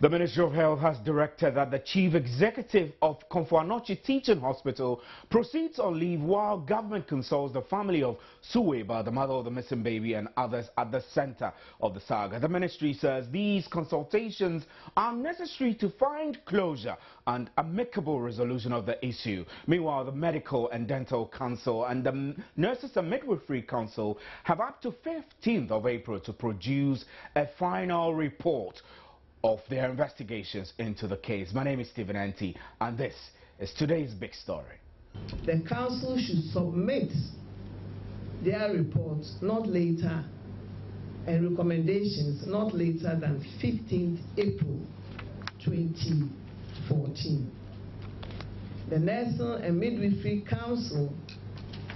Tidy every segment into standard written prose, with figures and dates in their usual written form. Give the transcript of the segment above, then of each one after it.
The Ministry of Health has directed that the Chief Executive of Komfo-Anokye Teaching Hospital proceeds on leave while government consults the family of Suweba, the mother of the missing baby, and others at the center of the saga. The ministry says these consultations are necessary to find closure and amicable resolution of the issue. Meanwhile, the Medical and Dental Council and the Nurses and Midwifery Council have up to 15th of April to produce a final report of their investigations into the case. My name is Stephen Anti, and this is today's big story. The council should submit their reports not later and recommendations not later than 15th April 2014. The Nursing and Midwifery Council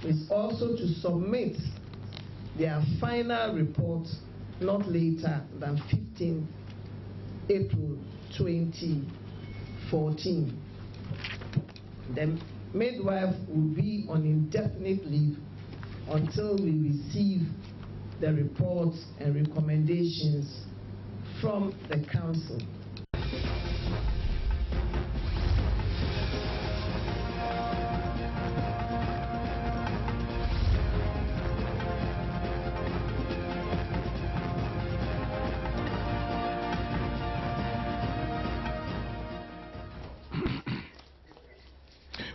is also to submit their final report not later than 15th April 2014. The midwife will be on indefinite leave until we receive the reports and recommendations from the council.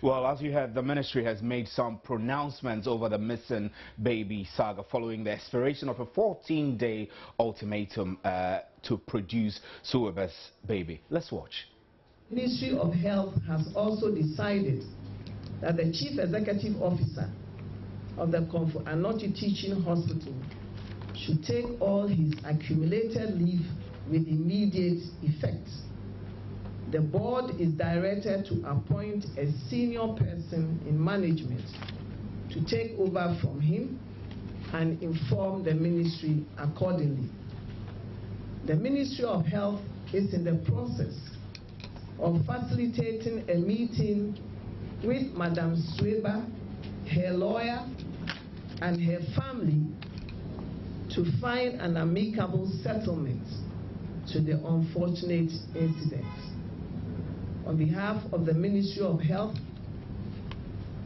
Well, as you heard, the ministry has made some pronouncements over the missing baby saga following the expiration of a 14-day ultimatum to produce Suweba's baby. Let's watch. The Ministry of Health has also decided that the Chief Executive Officer of the Komfo-Anokye Teaching Hospital should take all his accumulated leave with immediate effect. The board is directed to appoint a senior person in management to take over from him and inform the ministry accordingly. The Ministry of Health is in the process of facilitating a meeting with Madam Suweba, her lawyer, and her family to find an amicable settlement to the unfortunate incident. On behalf of the Ministry of Health,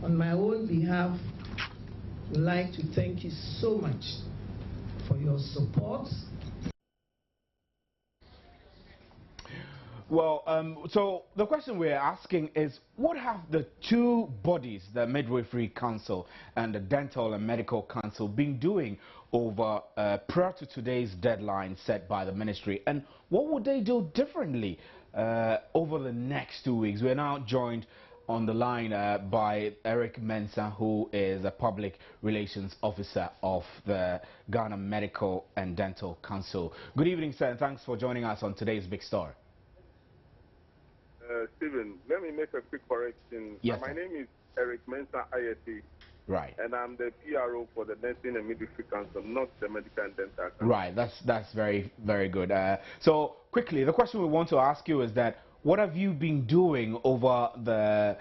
on my own behalf, I would like to thank you so much for your support. Well, so the question we're asking is, what have the two bodies, the Midwifery Council and the Dental and Medical Council, been doing over prior to today's deadline set by the ministry, and what would they do differently over the next 2 weeks? We're now joined on the line by Eric Mensah, who is a public relations officer of the Ghana Medical and Dental Council. Good evening, sir, and thanks for joining us on today's big story. Stephen, let me make a quick correction. Yes, my name is Eric Mensah, ISA. Right. And I'm the PRO for the Nursing and Midwifery Council, not the Medical and Dental Council. Right, that's very, very good. So quickly, the question we want to ask you is that what have you been doing over the,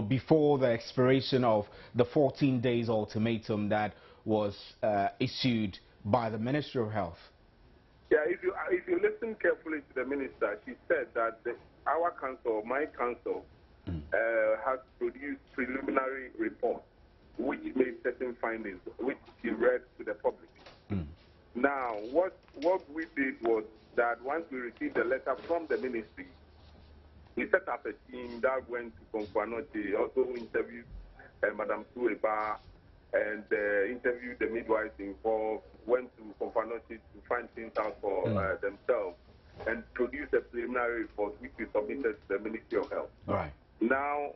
before the expiration of the 14 days ultimatum that was issued by the Ministry of Health? Yeah, if you listen carefully to the minister, she said that our council, my council, has produced preliminary reports which made certain findings, which she read to the public. Now, what we did was that once we received the letter from the ministry, we set up a team that went to Komfo-Anokye, also interviewed Madam Suweba, and interviewed the midwives involved, went to Komfo-Anokye to find things out for themselves, and produced a preliminary report which we submitted to the Ministry of Health. Right. Now,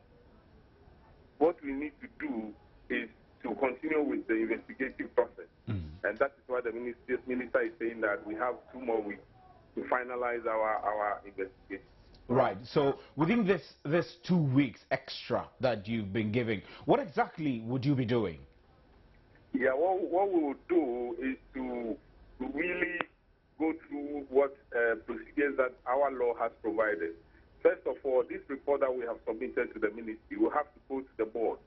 what we need to do is to continue with the investigative process. And that is why the minister is saying that we have 2 more weeks to finalize our investigation. Right. So within this 2 weeks extra that you've been giving, what exactly would you be doing? Yeah, what we will do is to really go through what procedures that our law has provided. First of all, this report that we have submitted to the ministry will have to go to the board,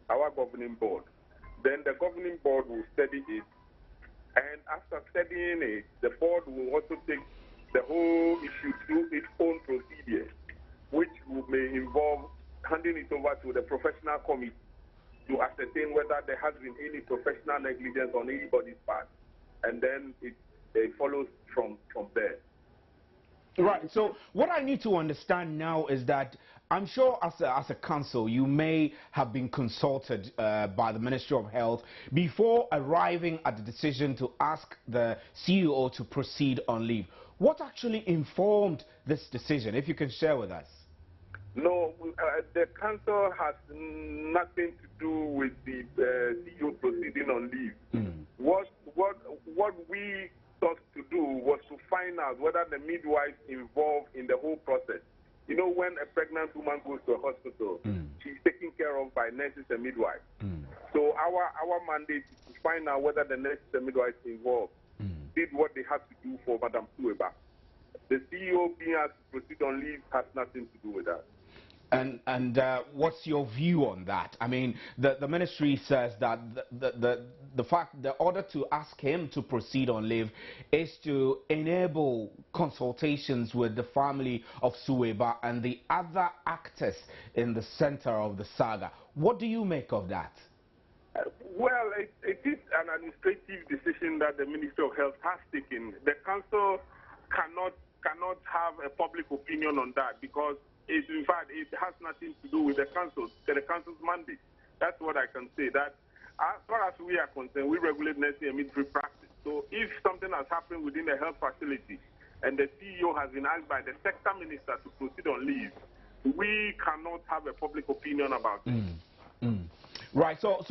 our governing board. Then the governing board will study it, and after studying it, the board will also take the whole issue through its own procedure, which may involve handing it over to the professional committee to ascertain whether there has been any professional negligence on anybody's part, and then it follows from there. Right. So what I need to understand now is that I'm sure as a council you may have been consulted by the Ministry of Health before arriving at the decision to ask the CEO to proceed on leave. What actually informed this decision, if you can share with us? No, the council has nothing to do with the CEO proceeding on leave. What we thought to do was to find out whether the midwife involved in the whole process. You know, when a pregnant woman goes to a hospital, she's taken care of by nurses and midwives. So our mandate is to find out whether the nurses and midwives involved did what they had to do for Madam Sueba. The CEO being asked to proceed on leave has nothing to do with that. And what's your view on that? I mean, the ministry says that the order to ask him to proceed on leave is to enable consultations with the family of Sueba and the other actors in the center of the saga. What do you make of that? Well, it is an administrative decision that the Ministry of Health has taken. The council cannot have a public opinion on that because in fact, it has nothing to do with the council's mandate. That's what I can say. That as far as we are concerned, we regulate nursing and midwifery practice. So if something has happened within a health facility and the CEO has been asked by the sector minister to proceed on leave, we cannot have a public opinion about it. Right. So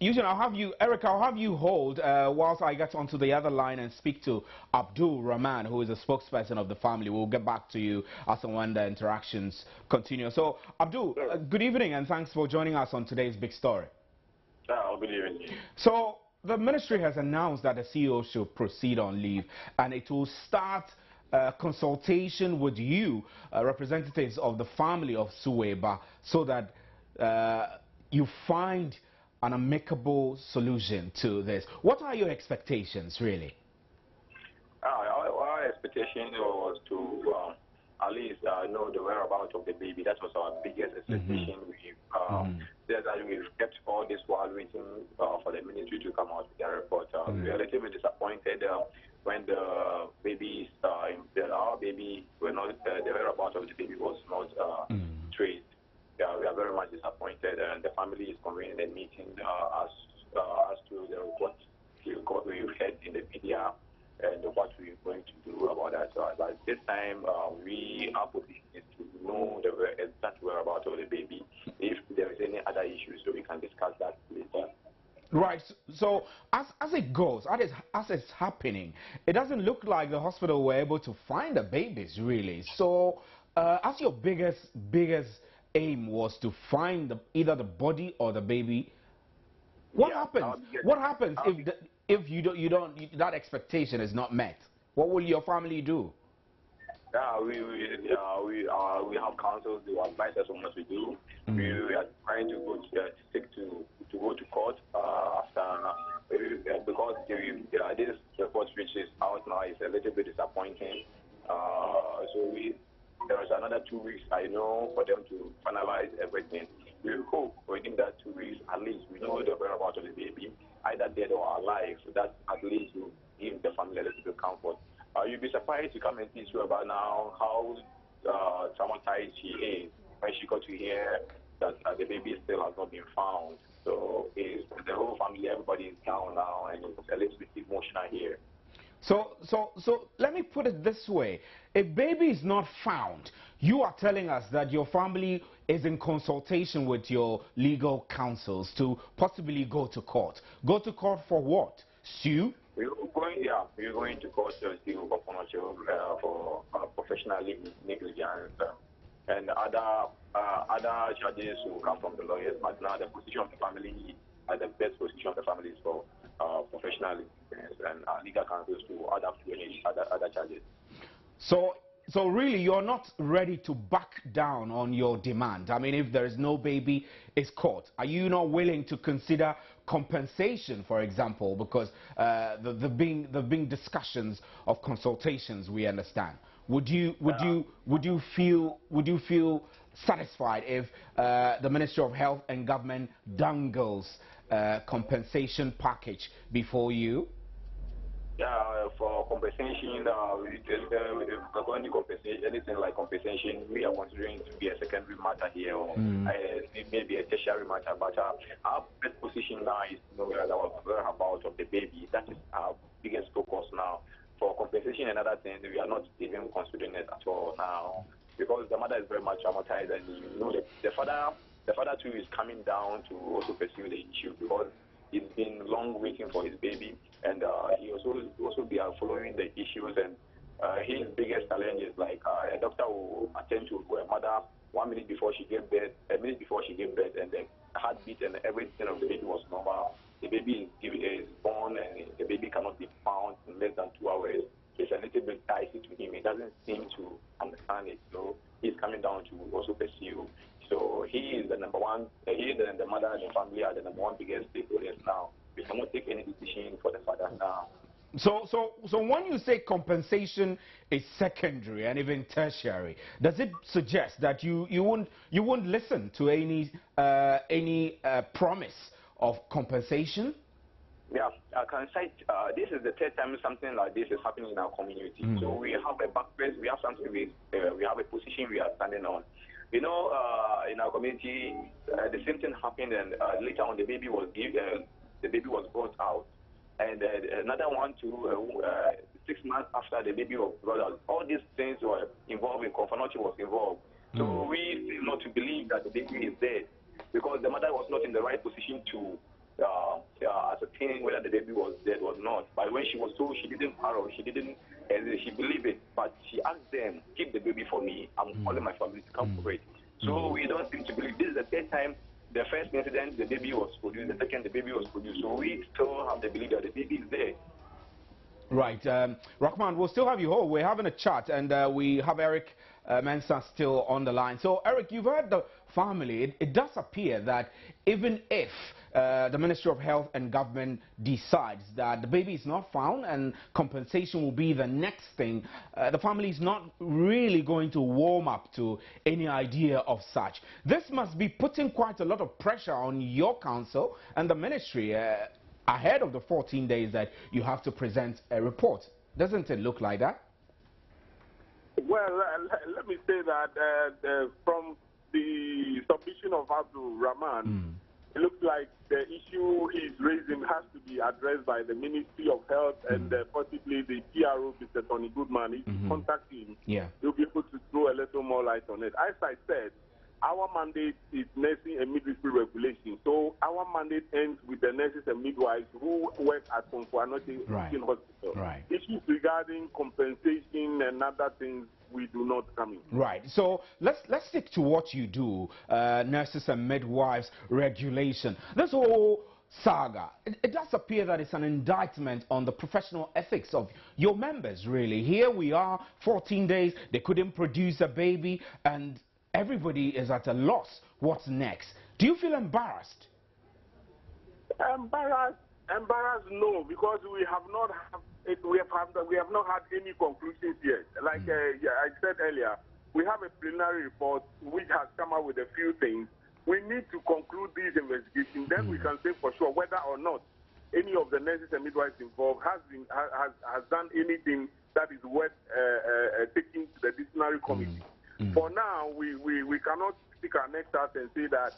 Eugene, Eric, I'll have you hold whilst I get onto the other line and speak to Abdul Rahman, who is a spokesperson of the family. We'll get back to you as and when the interactions continue. So, Abdul, good evening and thanks for joining us on today's big story. Good evening. So, the ministry has announced that the CEO should proceed on leave and it will start consultation with you, representatives of the family of Sueba, so that you find an amicable solution to this. What are your expectations, really? Our expectation was to at least know the whereabouts of the baby. That was our biggest expectation. We've kept all this while waiting for the ministry to come out with their report. We were a little bit disappointed when the baby, our baby, the whereabouts of the baby was not traced. Yeah, we are very much disappointed, and the family is convening a meeting as to what we've heard in the media and what we're going to do about that. So, but this time, our position is to know the exact whereabouts of the baby. If there is any other issues, so we can discuss that later. Right. So, as it goes, as it's happening, it doesn't look like the hospital were able to find the babies, really. So, as your biggest aim was to find either the body or the baby, what happens? What happens if that expectation is not met? What will your family do? We have councils who advise us on what to do. We are trying to go to go to court after because this report which is out now is a little bit disappointing. So there is another 2 weeks, I know, for them to finalize everything. We hope within that 2 weeks, at least we know the whereabouts of the baby, either dead or alive, so that at least will give the family a little bit of comfort. You'll be surprised to come and see about now how traumatized she is when she got to hear that the baby still has not been found. So the whole family, everybody is down now, and it's a little bit emotional here. So let me put it this way. If baby is not found, you are telling us that your family is in consultation with your legal counsels to possibly go to court. Go to court for what? Sue? We're going to court to sue for professional negligence and other charges will come from the lawyers. But now the position of the family, the best position of the family is for professional and legal counsels to other charges. So really, you're not ready to back down on your demand. I mean, if there is no baby, it's court. Are you not willing to consider compensation, for example, because there've been discussions of consultations. We understand. Would you feel satisfied if the Ministry of Health and Government dangles compensation package before you? For compensation, going compensation, anything like compensation, we are considering to be a secondary matter here, or maybe a tertiary matter. But our best position now is about of the baby. That is our biggest focus now. For compensation and other things, we are not even considering it at all now, because the mother is very much traumatized, and the father too is coming down to also pursue the issue, because he's been long waiting for his baby, and he also be following the issues. And his biggest challenge is like a doctor will attend to a mother 1 minute before she gave birth, a minute before she gave birth, and the heartbeat and everything of the baby was normal. The baby is born, and the baby cannot be found in less than 2 hours. It's a little bit dicey to him. He doesn't seem to understand it, so he's coming down to also pursue. So he is the number one. He and the mother and the family are the number one biggest stakeholders now. We cannot take any decision for the father now. So when you say compensation is secondary and even tertiary, does it suggest that you won't listen to any promise of compensation? Yeah, I can cite. This is the third time something like this is happening in our community. So we have a backpress. We have something. We have a position we are standing on. You know, in our community, the same thing happened, and later on the baby was brought out, and another one too. 6 months after the baby was brought out, all these things were involved. Confirmation was involved. So we seem not to believe that the baby is dead, because the mother was not in the right position to ascertain whether the baby was dead or not. But when she was told, she didn't quarrel. She believed it. But she asked them, "Keep the baby for me. I'm calling my family to come for it." So we don't seem to believe. This is the third time. The first incident, the baby was produced. The second, the baby was produced. So we still have the belief that the baby is dead. Right. Rahman, we'll still have you hold. We're having a chat, and we have Eric Mensah still on the line. So, Eric, you've heard the family. It does appear that even if the Ministry of Health and Government decides that the baby is not found and compensation will be the next thing, the family is not really going to warm up to any idea of such. This must be putting quite a lot of pressure on your council and the ministry ahead of the 14 days that you have to present a report. Doesn't it look like that? Well, let me say that from the submission of Abdul Rahman, it looks like the issue he's raising has to be addressed by the Ministry of Health and possibly the PRO, Mr. Tony Goodman. If you contact him, he'll be able to throw a little more light on it. As I said, our mandate is nursing and midwifery regulation. So our mandate ends with the nurses and midwives who work at Konfuanoche Teaching Hospital. Right. Issues regarding compensation and other things, we do not come in. Right. So let's stick to what you do, nurses and midwives regulation. This whole saga, it does appear that it's an indictment on the professional ethics of your members, really. Here we are, 14 days, they couldn't produce a baby, and everybody is at a loss. What's next? Do you feel embarrassed? Embarrassed, no, because we have not had any conclusions yet. Like I said earlier, we have a preliminary report which has come out with a few things. We need to conclude these investigations, then we can say for sure whether or not any of the nurses and midwives involved has done anything that is worth taking to the disciplinary committee. For now, we cannot stick our necks out and say that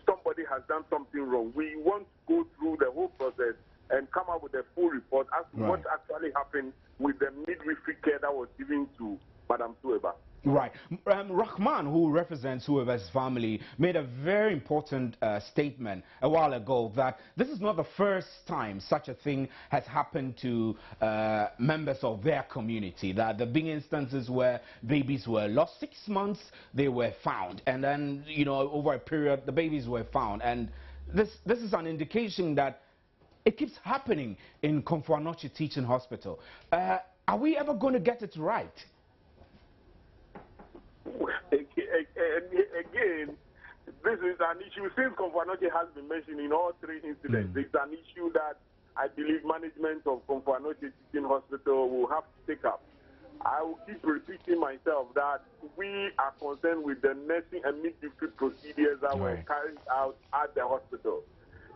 somebody has done something wrong. We want to go through the whole process and come up with a full report as to what actually happened with the midwifery care that was given to Madam Sueba. Right. Rahman, who represents Sueba's family, made a very important statement a while ago that this is not the first time such a thing has happened to members of their community, that there have been instances where babies were lost. 6 months, they were found, and then, you know, over a period, the babies were found. And this is an indication that it keeps happening in Konfuanoche Teaching Hospital. Are we ever going to get it right? Again, this is an issue, since Komfo-Anokye has been mentioned in all three incidents, it's an issue that I believe management of Komfo-Anokye Teaching Hospital will have to take up. I will keep repeating myself that we are concerned with the nursing and midwifery procedures that were carried out at the hospital.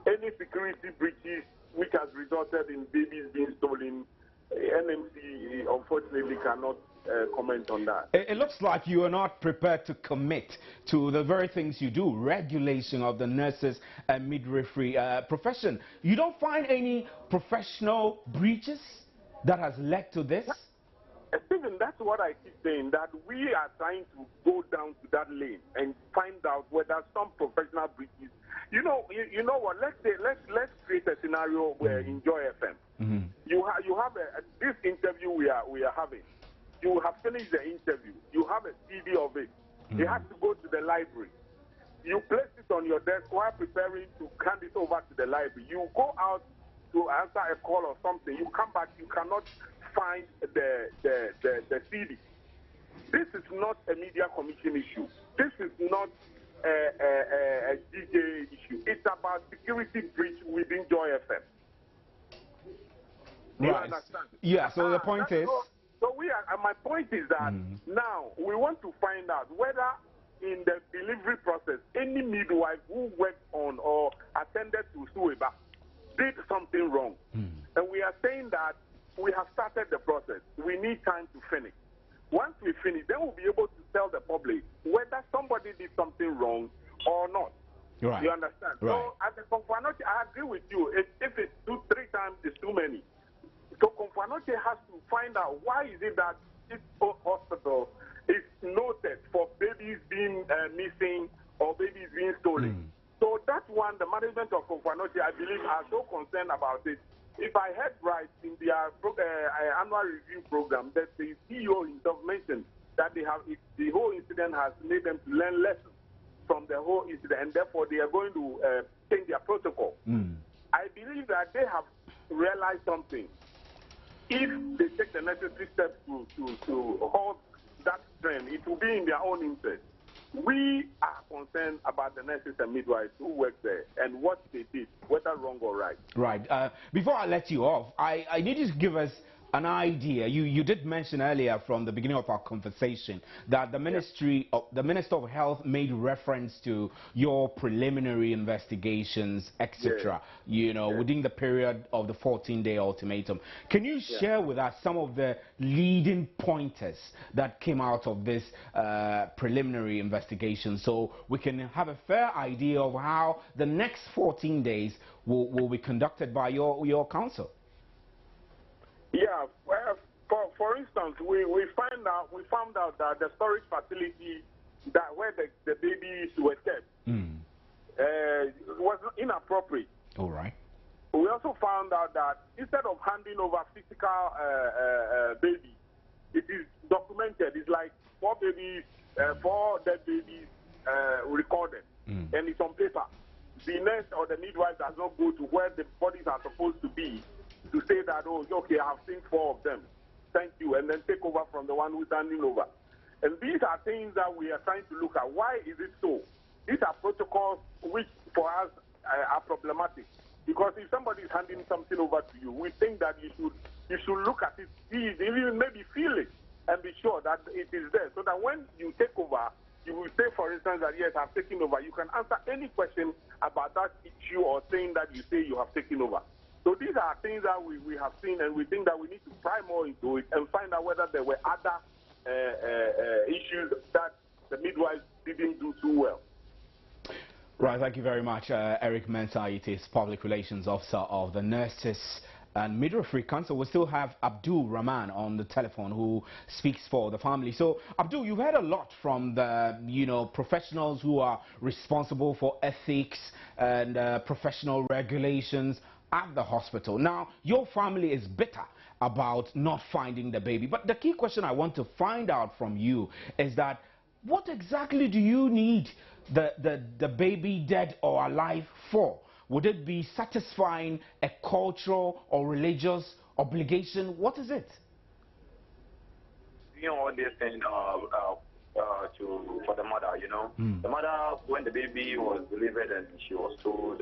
Any security breaches which has resulted in babies being stolen, NMC unfortunately cannot comment on that. It looks like you are not prepared to commit to the very things you do, regulation of the nurses and midwifery profession. You don't find any professional breaches that has led to this? Stephen, that's what I keep saying, that we are trying to go down to that lane and find out whether some professional breaches. You know what? Let's create a scenario where in Joy FM, you have this interview we are having. You have finished the interview. You have a CD of it. It has to go to the library. You place it on your desk while preparing to hand it over to the library. You go out to answer a call or something. You come back. You cannot find the CD. This is not a media commission issue. This is not a DJ issue. It's about security breach within Joy FM. Right. Yeah, so the point is... So we are, my point is that now we want to find out whether in the delivery process, any midwife who worked on or attended to Suweba did something wrong. And we are saying that we have started the process. We need time to finish. Once we finish, then we'll be able to tell the public whether somebody did something wrong or not. Right. You understand? Right. So at the Komfo-Anokye, I agree with you. If it's 2-3 times, it's too many. So Komfo-Anokye has to find out why is it that this hospital is noted for babies being missing or babies being stolen. So that one, the management of Komfo-Anokye, I believe, are so concerned about it. If I heard right in their annual review program, that the CEO himself mentioned that the whole incident has made them to learn lessons from the whole incident, and therefore they are going to change their protocol. I believe that they have realized something. If they take the necessary steps to halt that trend, it will be in their own interest. We are concerned about the nurses and midwives who work there and what they did, whether wrong or right. Right. Before I let you off, I need you to give us an idea. You did mention earlier from the beginning of our conversation that the Minister of Health made reference to your preliminary investigations, etc. Within the period of the 14-day ultimatum. Can you share with us some of the leading pointers that came out of this preliminary investigation, so we can have a fair idea of how the next 14 days will be conducted by your council? Yeah, well, for instance, we found out that the storage facility where the babies were kept was inappropriate. All right. We also found out that instead of handing over physical babies, it is documented. It's like 4 dead babies recorded, and it's on paper. The nurse or the midwife does not go to where the bodies are supposed to be to say that, oh, okay, I have seen 4 of them. Thank you. And then take over from the one who's handing over. And these are things that we are trying to look at. Why is it so? These are protocols which, for us, are problematic. Because if somebody is handing something over to you, we think that you should look at it, see it, even maybe feel it, and be sure that it is there. So that when you take over, you will say, for instance, that yes, I've taken over. You can answer any question about that issue or saying that you say you have taken over. So these are things that we have seen, and we think that we need to pry more into it and find out whether there were other issues that the midwives didn't do too well. Right, thank you very much, Eric Mensah. It is Public Relations Officer of the Nurses and Midwifery Council. We still have Abdul Rahman on the telephone, who speaks for the family. So, Abdul, you've heard a lot from the professionals who are responsible for ethics and professional regulations at the hospital. Now, your family is bitter about not finding the baby. But the key question I want to find out from you is that what exactly do you need the baby dead or alive for? Would it be satisfying a cultural or religious obligation? What is it? All these things, for the mother. You know, the mother, when the baby was delivered and she was told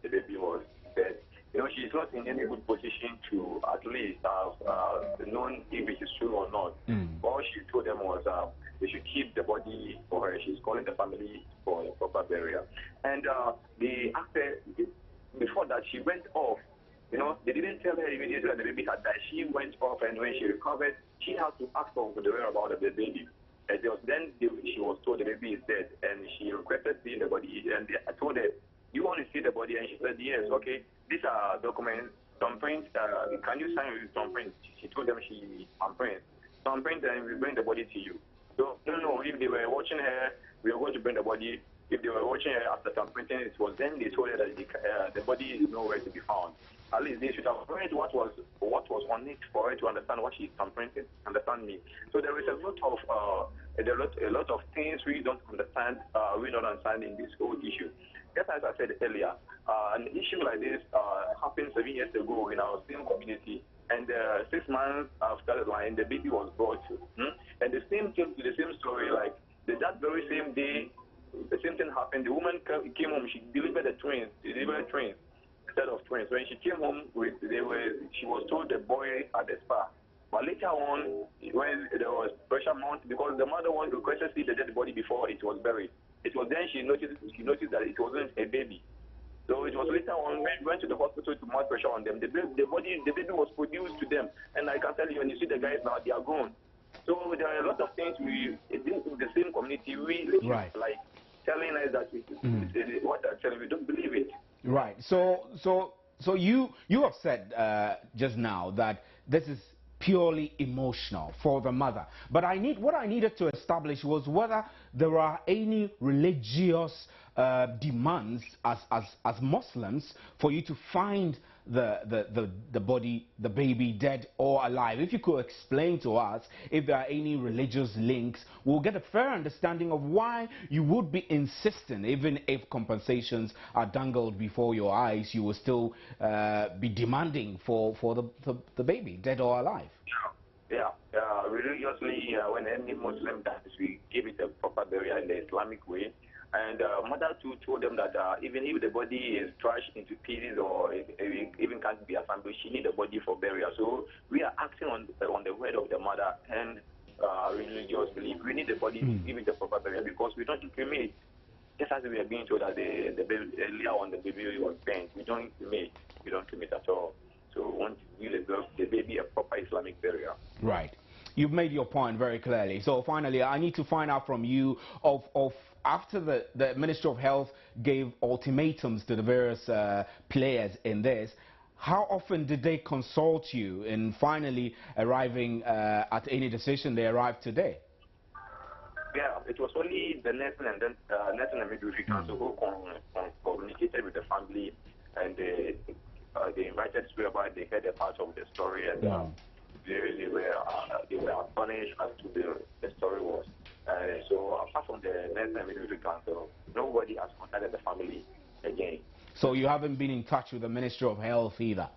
the baby was dead. You know, she's not in any good position to at least have known if it is true or not. All she told them was they should keep the body for her. She's calling the family for a proper burial. And after, before that, she went off. You know, they didn't tell her immediately that the baby had died. She went off, and when she recovered, she had to ask for the whereabouts of the baby. And she was told the baby is dead, and she requested seeing the body. And I told her, "You want to see the body?" And she said, "Yes, okay. These are documents, some prints. Can you sign with some prints?" She told them she some prints. Some prints, and we bring the body to you. So, no, if they were watching her, we were going to bring the body. If they were watching her after some printing, it was then they told her that the body is nowhere to be found. At least they should have read what was on it for her to understand what she's printing. Understand me? So there is a lot of things we don't understand. We don't understand in this whole issue. Just as I said earlier, an issue like this happened 7 years ago in our same community, and 6 months after the line, the baby was brought to. And the same came to the same story. Like that very same day, the same thing happened. The woman came home. She delivered twins instead of twins. When she came home, she was told the boy at the spa. But later on, when there was pressure mount, because the mother requested to see the dead body before it was buried. It was then she noticed that it wasn't a baby. So it was later on when we went to the hospital to mount pressure on them. The baby was produced to them, and I can tell you, when you see the guys now, they are gone. So there are a lot of things in the same community right. like telling us that what I'm telling we don't believe it. Right. So you have said just now that this is purely emotional for the mother. But what I needed to establish was whether there are any religious demands as Muslims for you to find the body, the baby, dead or alive. If you could explain to us if there are any religious links, we'll get a fair understanding of why you would be insisting, even if compensations are dangled before your eyes, you will still be demanding for the baby, dead or alive. Yeah. Religiously, when any Muslim dies, we give it a proper burial in the Islamic way. And mother too told them that even if the body is trashed into pieces or it even can't be assembled, she needs the body for burial. So we are acting on the word of the mother and religious belief. We need the body to give it the proper burial because we don't cremate. Just as we are being told that the baby earlier on the baby was burnt, we don't cremate. We don't cremate at all. So we want to give the baby a proper Islamic burial. Right. You've made your point very clearly. So finally, I need to find out from you of after the Ministry of Health gave ultimatums to the various players in this, how often did they consult you in finally arriving at any decision they arrived today? Yeah, it was only the nursing and midwifery council who communicated with the family, and they invited us whereby they heard a part of the story, and they were astonished as to the story was. So apart from the nursing and midwifery council, nobody has contacted the family again. So you haven't been in touch with the Ministry of Health either?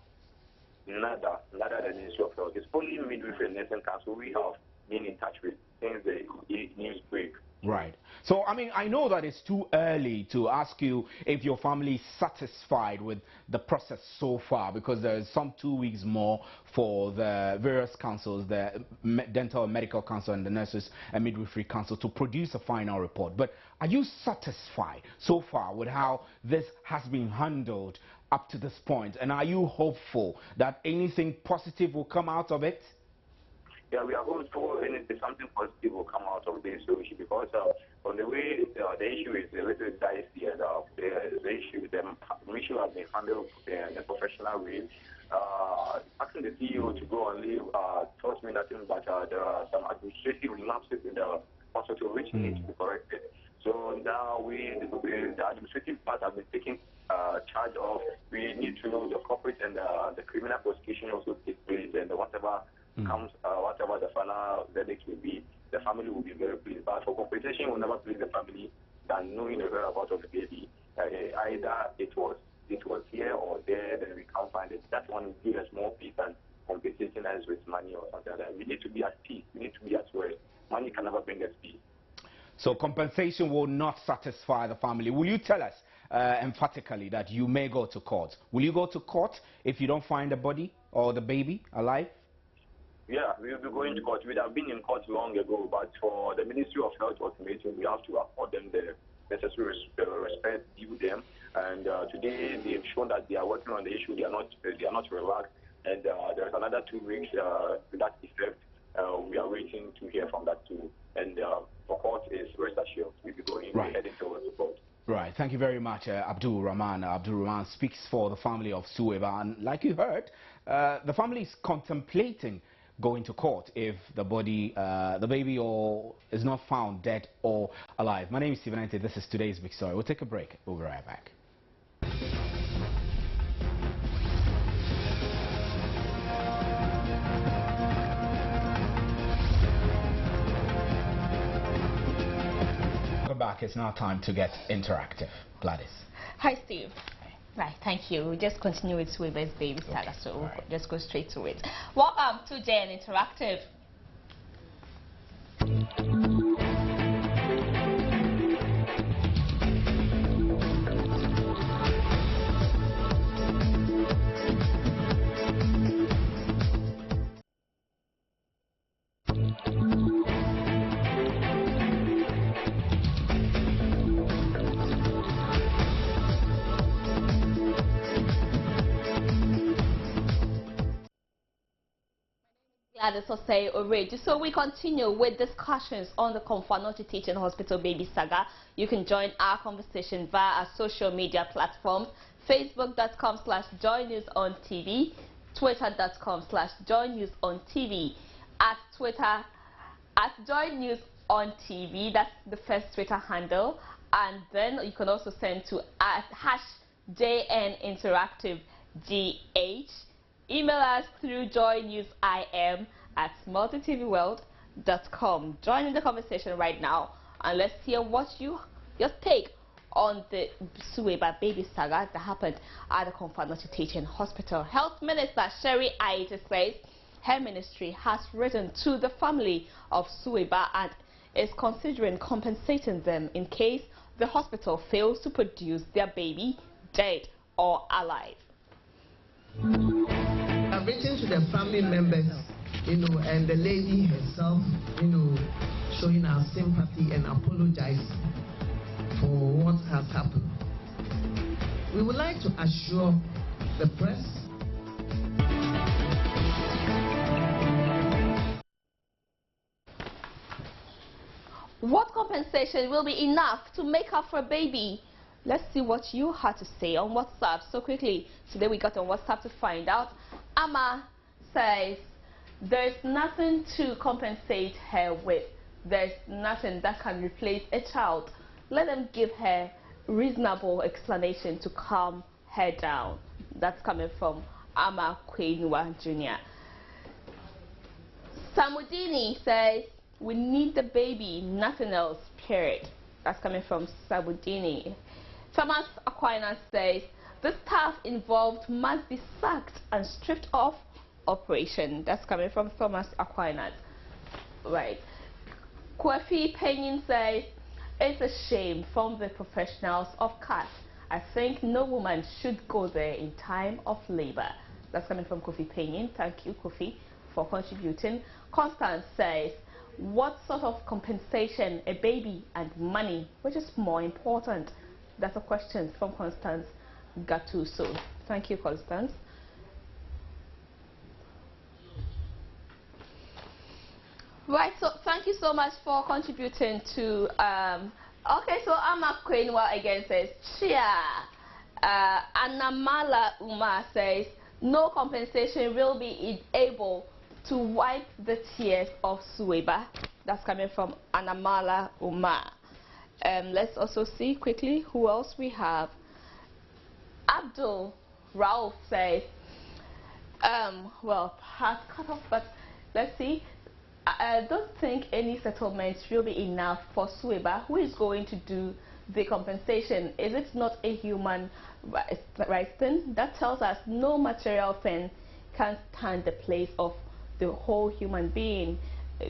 Nada the Ministry of Health. It's only midwifery and nursing council we have been in touch with since the news break. Right. So, I mean, I know that it's too early to ask you if your family is satisfied with the process so far, because there is some 2 weeks more for the various councils, the Dental and Medical Council and the Nurses and Midwifery Council, to produce a final report. But are you satisfied so far with how this has been handled up to this point? And are you hopeful that anything positive will come out of it? Yeah, we are hopeful something positive will come out of this issue because on the way the issue is a little dicey and the issue has been handled in a professional way. Asking the CEO to go on leave tells me nothing but there are some administrative lapses in the hospital which need to be corrected. So now the administrative part has been taken charge of. We need to know the corporate and the criminal prosecution also take place, and whatever comes, whatever the final verdict will be, the family will be very pleased. But for compensation, will never please the family than knowing the whereabouts of the baby. Either it was here or there, then we can't find it. That one will give us more peace than compensating us with money or something like that. We need to be at peace. We need to be at rest. Money can never bring us peace. So compensation will not satisfy the family. Will you tell us emphatically that you may go to court? Will you go to court if you don't find the body or the baby alive? Yeah, we'll be going to court. We'd have been in court long ago, but for the Ministry of Health ultimatum, we have to afford them the necessary respect due them. And today they've shown that they are working on the issue. They are not relaxed. And there's another 2 weeks to that effect. We are waiting to hear from that too. And for court is rest assured. We'll be going heading towards the court. Right. Thank you very much, Abdul Rahman. Abdul Rahman speaks for the family of Suwaiba, and like you heard, the family is contemplating going to court if the body, the baby, is not found dead or alive. My name is Stephen Ante. This is today's big story. We'll take a break. We'll be right back. Welcome back. It's now time to get interactive. Gladys. Hi, Steve. Right, thank you. We'll just continue with Suwaiba's baby saga, so we'll just go straight to it. Welcome to JN Interactive. Barima Osei Asare. So we continue with discussions on the Komfo Teaching Hospital baby saga. You can join our conversation via our social media platforms: facebook.com/joynewsontv, twitter.com/joynewsontv, at Twitter @joynewsontv. That's the first Twitter handle, and then you can also send to #JNInteractiveGH. Email us through joynewsim@multitvworld.com. Join in the conversation right now, and let's hear what your take on the Suwaiba baby saga that happened at the Komfo Teaching Hospital. Health Minister Sherry Aita says her ministry has written to the family of Suwaiba and is considering compensating them in case the hospital fails to produce their baby dead or alive. I've written to the family members, and the lady herself, showing our sympathy and apologizing for what has happened. We would like to assure the press what compensation will be enough to make up for a baby? Let's see what you had to say on WhatsApp. So quickly, today we got on WhatsApp to find out. Amma says, there's nothing to compensate her with. There's nothing that can replace a child. Let them give her reasonable explanation to calm her down. That's coming from Amma Kwenua Jr. Samudini says, we need the baby, nothing else, period. That's coming from Samudini. Thomas Aquinas says, the staff involved must be sacked and stripped off operation. That's coming from Thomas Aquinas. Right. Kwafi Penyin says, it's a shame from the professionals of CAS. I think no woman should go there in time of labor. That's coming from Kofi Penyin. Thank you, Kofi, for contributing. Constance says, what sort of compensation, a baby and money, which is more important? That's a question from Constance Gattuso. Thank you, Constance. Right, so thank you so much for contributing to, okay, so Amma Kwenwa again says, Chia. Anamala Uma says, no compensation will be able to wipe the tears of Suwaiba. That's coming from Anamala Uma. Let's also see quickly who else we have. Abdul Rauf says, well, has cut off, but let's see. I don't think any settlement will be enough for Suwaiba. Who is going to do the compensation? Is it not a human rights thing? That tells us no material thing can stand the place of the whole human being.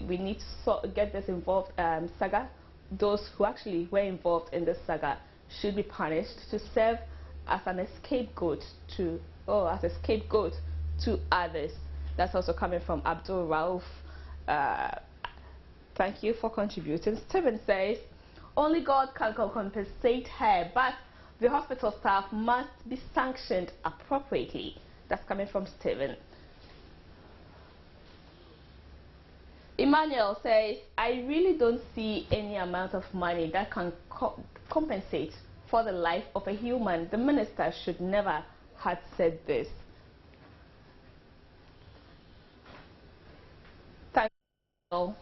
We need to get this involved, Saga, those who actually were involved in this saga should be punished to serve as a scapegoat to others. That's also coming from Abdul Rauf. Thank you for contributing. Stephen says, only God can compensate her, but the hospital staff must be sanctioned appropriately. That's coming from Stephen. Emmanuel says, I really don't see any amount of money that can compensate for the life of a human. The minister should never have said this. Thank you.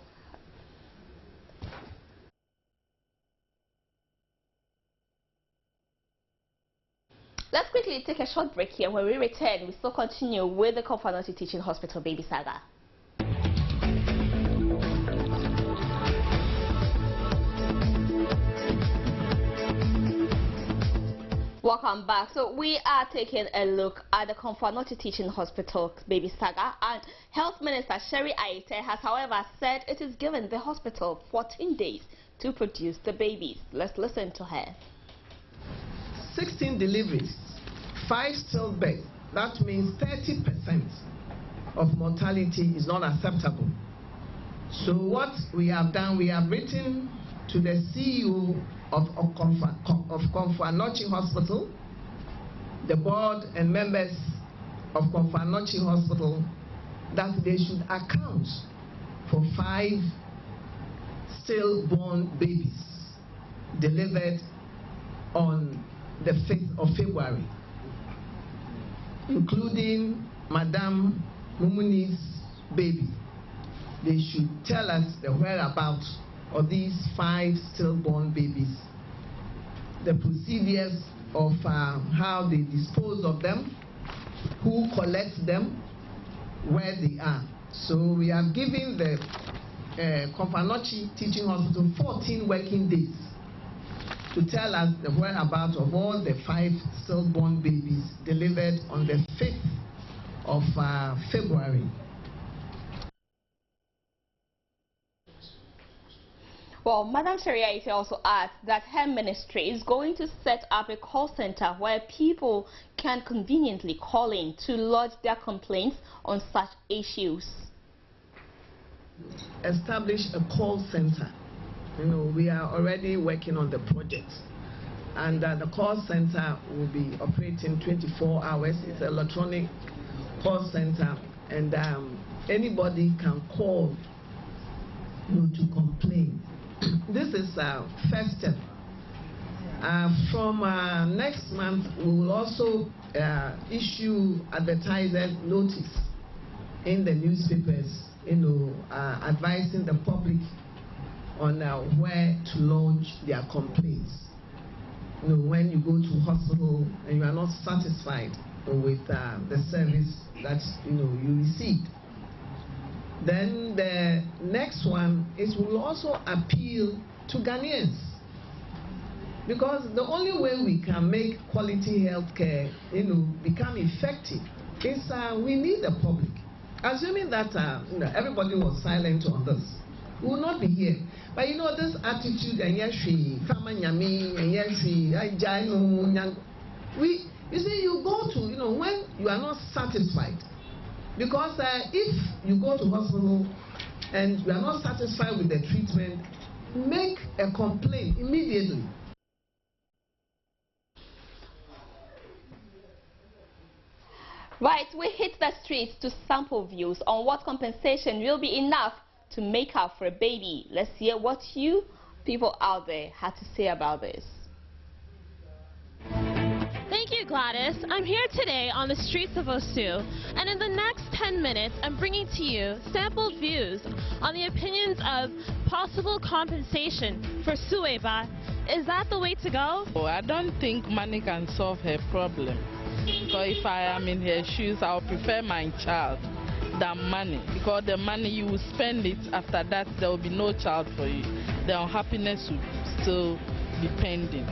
Let's quickly take a short break here. When we return, we still continue with the Konfanoti Teaching Hospital baby saga. Welcome back. So we are taking a look at the Konfanoti Teaching Hospital baby saga, and Health Minister Sherry Aite has, however, said it is given the hospital 14 days to produce the babies. Let's listen to her. 16 deliveries, 5 stillbirths. That means 30% of mortality is not acceptable. So what we have done, we have written to the CEO of Konfanoti Hospital, the board and members of Konfanoti Hospital, that they should account for 5 stillborn babies delivered on the 5th of February, including Madame Mumuni's baby. They should tell us the whereabouts of these 5 stillborn babies, the procedures of how they dispose of them, who collects them, where they are. So we are giving the Konfanoti Teaching Hospital 14 working days to tell us the whereabouts of all the 5 stillborn babies delivered on the 5th of February. Well, Madam Shariaite also adds that her ministry is going to set up a call center where people can conveniently call in to lodge their complaints on such issues. Establish a call center. You know, we are already working on the project, and the call center will be operating 24 hours. It's an electronic call center, and anybody can call, you know, to complain. This is first step. From next month, we will also issue advertisers notice in the newspapers, you know, advising the public on where to lodge their complaints. You know, when you go to hospital and you are not satisfied with the service that you received. Then the next one is we will also appeal to Ghanaians, because the only way we can make quality health care, become effective is we need the public. Assuming that everybody was silent on this, we will not be here. But this attitude and you see, you go to when you are not satisfied. Because if you go to hospital and you are not satisfied with the treatment, make a complaint immediately. Right, we hit the streets to sample views on what compensation will be enough to make up for a baby. Let's hear what you people out there had to say about this. Thank you, Gladys. I'm here today on the streets of Osu, and in the next 10 minutes, I'm bringing to you sampled views on the opinions of possible compensation for Suwaiba. Is that the way to go? Oh, I don't think money can solve her problem. Because if I am in her shoes, I would prefer my child than money. Because the money, you will spend it, after that there will be no child for you. The unhappiness will still be pending.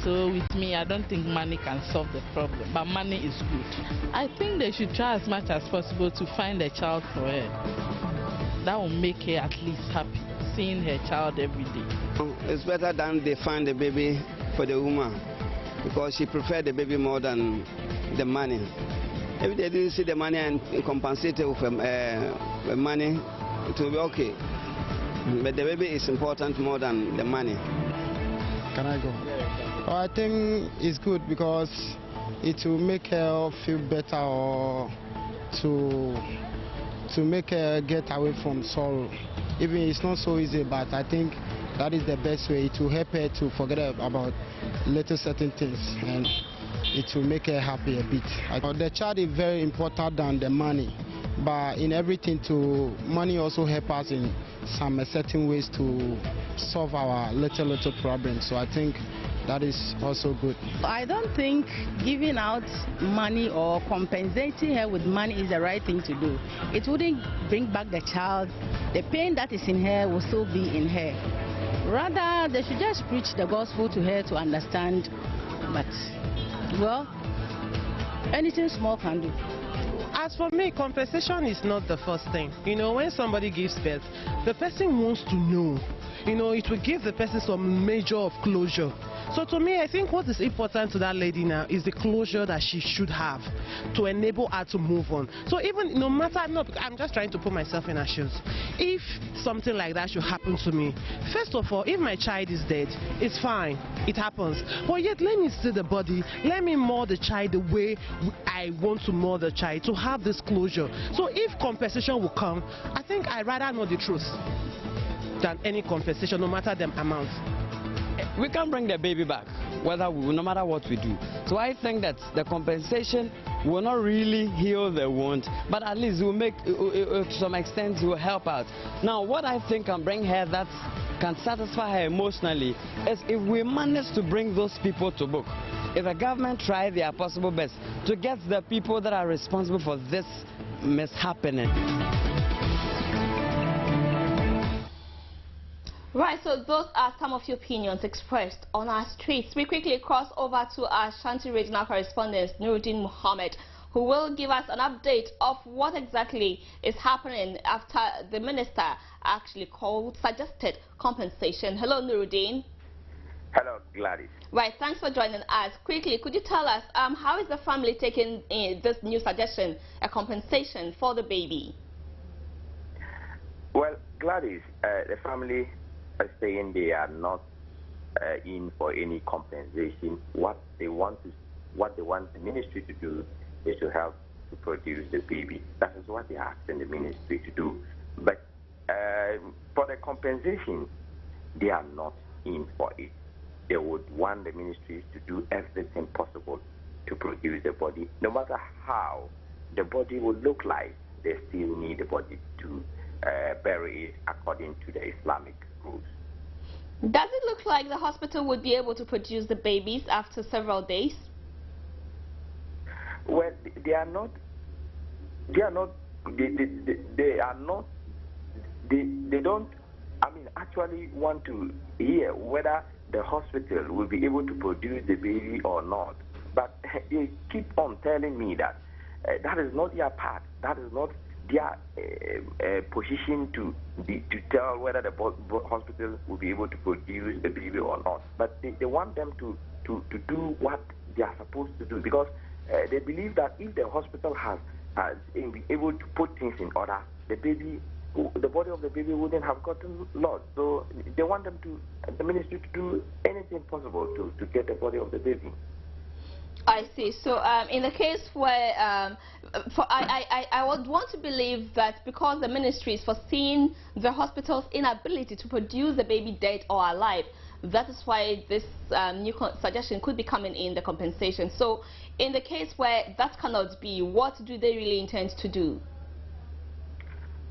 So with me, I don't think money can solve the problem, but money is good. I think they should try as much as possible to find a child for her. That will make her at least happy. seeing her child every day. It's better than they find the baby for the woman, because she preferred the baby more than the money. If they didn't see the money and compensate it with money, it will be okay. But the baby is important more than the money. Can I go? Well, I think it's good because it will make her feel better, or to make her get away from sorrow. Even it's not so easy, but I think that is the best way. It will help her to forget about little certain things, and it will make her happy a bit. The child is very important than the money, but in everything, money also help us in some certain ways to solve our little problems. So I think that is also good. I don't think giving out money or compensating her with money is the right thing to do. It wouldn't bring back the child. The pain that is in her will still be in her. Rather, they should just preach the gospel to her to understand. But, well, anything small can do. As for me, compensation is not the first thing. You know, when somebody gives birth, the person wants to know. You know, it will give the person some measure of closure. So to me, I think what is important to that lady now is the closure that she should have to enable her to move on. So even no matter, no, I'm just trying to put myself in her shoes. If something like that should happen to me, first of all, if my child is dead, it's fine, it happens. But yet, let me see the body, let me mourn the child the way I want to mourn the child, to have this closure. So if compensation will come, I think I'd rather know the truth than any compensation, no matter the amount. We can bring the baby back, no matter what we do. So I think that the compensation will not really heal the wound, but at least will make, to some extent, will help out. Now, what I think can bring her that can satisfy her emotionally is if we manage to bring those people to book. If the government try their possible best to get the people that are responsible for this mishappening. Right, so those are some of your opinions expressed on our streets. We quickly cross over to our Shanti regional correspondent, Nuruddin Mohammed, who will give us an update of what exactly is happening after the minister actually suggested compensation. Hello, Nuruddin. Hello, Gladys. Right, thanks for joining us. Quickly, could you tell us how is the family taking this new suggestion, a compensation for the baby? Well, Gladys, the family are saying they are not in for any compensation. What they want the ministry to do is to help to produce the baby. That is what they are asking the ministry to do. But for the compensation, they are not in for it. They would want the ministry to do everything possible to produce the body. No matter how the body will look like, they still need the body to bury it according to the Islamic rules. Does it look like the hospital would be able to produce the babies after several days? Well, they don't, I mean, actually want to hear whether the hospital will be able to produce the baby or not. But they keep on telling me that that is not their part. That is not their position to tell whether the hospital will be able to produce the baby or not. But they want them to do what they are supposed to do, because they believe that if the hospital has been able to put things in order, the body of the baby wouldn't have gotten lost. So they want the ministry to do anything possible to get the body of the baby. I see. So in the case where I would want to believe that because the ministry is foreseeing the hospital's inability to produce the baby dead or alive, that is why this new suggestion could be coming in, the compensation. So in the case where that cannot be, what do they really intend to do?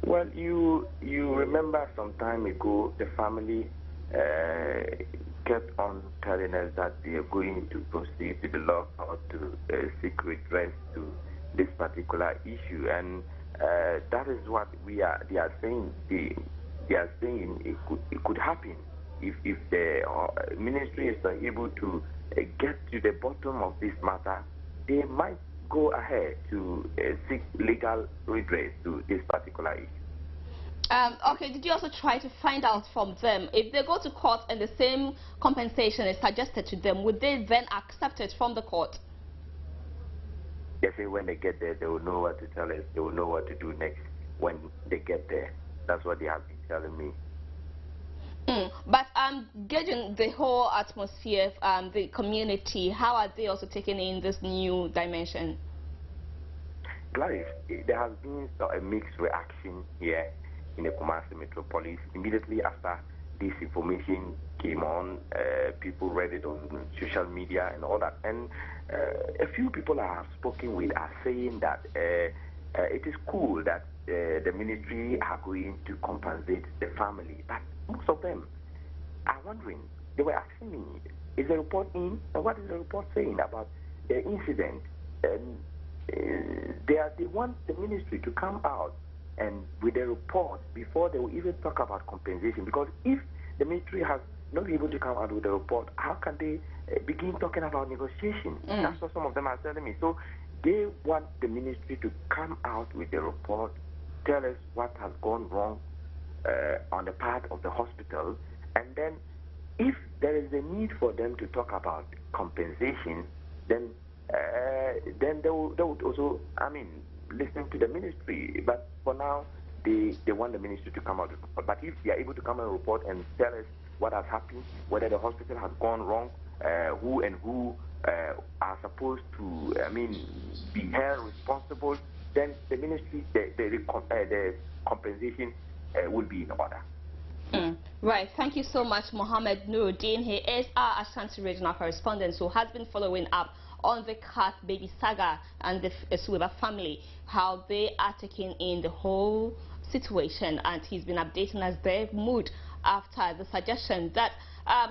Well, you remember some time ago the family kept on telling us that they are going to proceed to the law or to seek redress to this particular issue, and that is what they are saying. They are saying it could happen if the ministry is not able to get to the bottom of this matter. They might go ahead to seek legal redress to this particular issue. Okay, did you also try to find out from them if they go to court and the same compensation is suggested to them, would they then accept it from the court? They say when they get there, they will know what to tell us. They will know what to do next when they get there. That's what they have been telling me. But gauging the whole atmosphere, the community, how are they also taking in this new dimension? Gladys, there has been a mixed reaction here in the Kumasi metropolis. Immediately after this information came on, people read it on social media and all that. And a few people I have spoken with are saying that it is cool that the ministry are going to compensate the family. But most of them are wondering, they were asking me, is the report in? And what is the report saying about the incident? And they want the ministry to come out and with a report before they will even talk about compensation. Because if the ministry has not been able to come out with a report, how can they begin talking about negotiation? That's what some of them are telling me. So they want the ministry to come out with a report, tell us what has gone wrong on the part of the hospital, and then if there is a need for them to talk about compensation, then they would also, listen to the ministry. But for now, they want the ministry to come out with a report. But if they are able to come out with a report and tell us what has happened, whether the hospital has gone wrong, who are supposed to, be held responsible, then the ministry, the compensation will be in order. Right, thank you so much, Mohammed Nuruddin. He is our Ashanti regional correspondent who has been following up on the cat baby saga and the Suweba family, how they are taking in the whole situation, and he's been updating us their mood after the suggestion that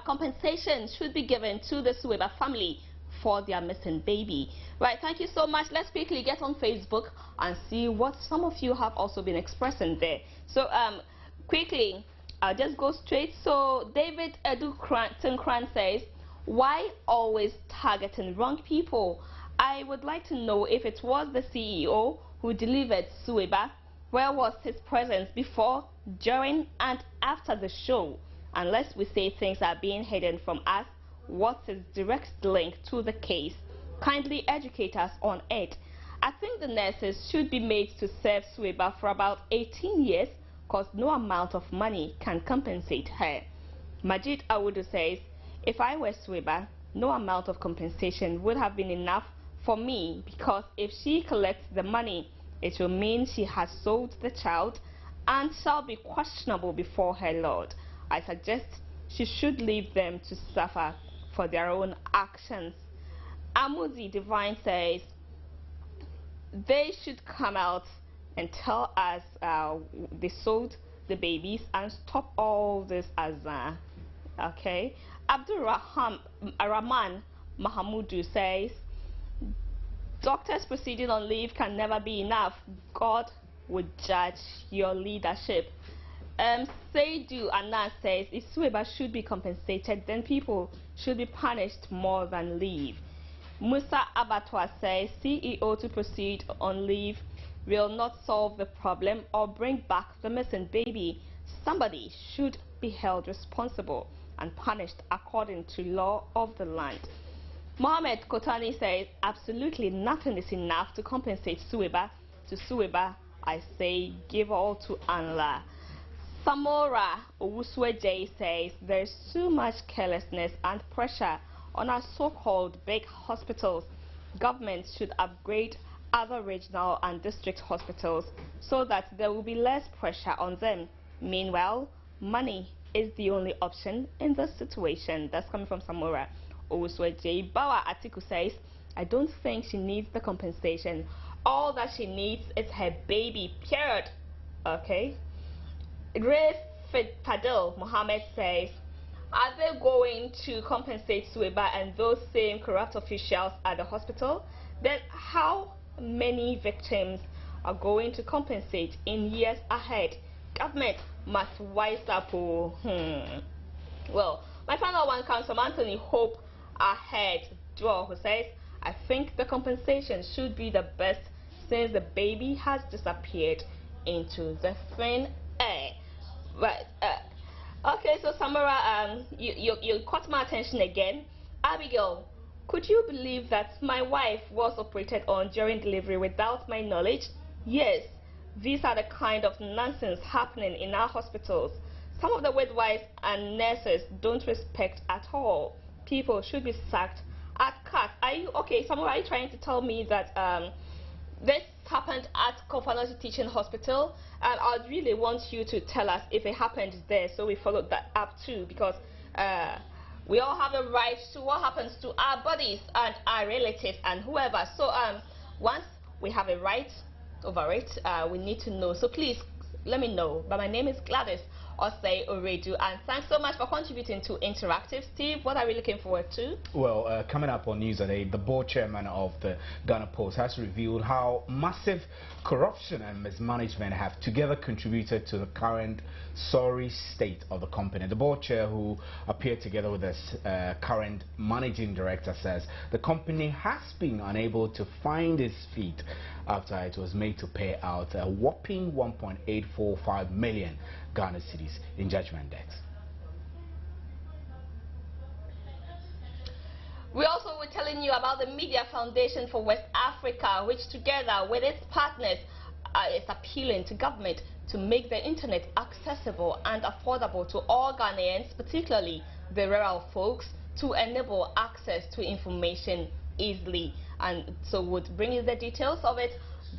compensation should be given to the Suweba family for their missing baby. Right, thank you so much. Let's quickly get on Facebook and see what some of you have also been expressing there. So quickly, I'll just go straight. So David Tinkran says, why always targeting wrong people? I would like to know if it was the CEO who delivered Suweba, where was his presence before, during and after the show? Unless we say things are being hidden from us, what's his direct link to the case? Kindly educate us on it. I think the nurses should be made to serve Suweba for about 18 years because no amount of money can compensate her. Majid Awudu says, if I were Suweba, no amount of compensation would have been enough for me, because if she collects the money, it will mean she has sold the child and shall be questionable before her Lord. I suggest she should leave them to suffer for their own actions. Amudi Divine says, they should come out and tell us they sold the babies and stop all this azar. Okay. Abdul Rahman Mahamudu says, doctors proceeding on leave can never be enough. God would judge your leadership. Seidu Anna says, if Suweba should be compensated, then people should be punished more than leave. Musa Abatwa says, CEO to proceed on leave will not solve the problem or bring back the missing baby. Somebody should be held responsible and punished according to law of the land. Mohammed Kotani says, absolutely nothing is enough to compensate Suweba. To Suweba, I say, give all to Allah. Samora Owusweje says, there's too much carelessness and pressure on our so-called big hospitals. Government should upgrade other regional and district hospitals so that there will be less pressure on them. Meanwhile, money is the only option in this situation. That's coming from Samora Owusweje. Bawa Atiku says, I don't think she needs the compensation. All that she needs is her baby, period. Okay. Ray Padil Mohammed says, are they going to compensate Suweba and those same corrupt officials at the hospital? Then how many victims are going to compensate in years ahead? Government must wise up. Well, my final one comes from Anthony Hope Ahead Joel, who says, I think the compensation should be the best since the baby has disappeared into the thin air. Okay, so Samara, you caught my attention again. Abigail, could you believe that my wife was operated on during delivery without my knowledge? Yes, these are the kind of nonsense happening in our hospitals. Some of the midwives and nurses don't respect at all. People should be sacked at CAT. Are you okay? Samara, are you trying to tell me that this happened at Konfanosi Teaching Hospital? And I'd really want you to tell us if it happened there, so we followed that up too, because we all have a right to what happens to our bodies and our relatives and whoever. So once we have a right over it, we need to know. So please let me know. But my name is Gladys Osei Asare, and thanks so much for contributing to Interactive. Steve, what are we looking forward to? Well, coming up on News at 8, the board chairman of the Ghana Post has revealed how massive corruption and mismanagement have together contributed to the current sorry state of the company. The board chair, who appeared together with the current managing director, says the company has been unable to find its feet after it was made to pay out a whopping 1.845 million Ghana cedis in judgment debts. We also were telling you about the Media Foundation for West Africa, which together with its partners is appealing to government to make the internet accessible and affordable to all Ghanaians, particularly the rural folks, to enable access to information easily. And so we'll bring you the details of it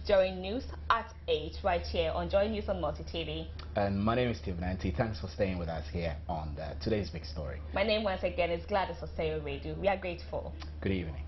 during News at 8 right here on Joy News on Multi TV. And my name is Steve Nanti. Thanks for staying with us here on today's big story. My name once again is Gladys Osei Asare. We are grateful. Good evening.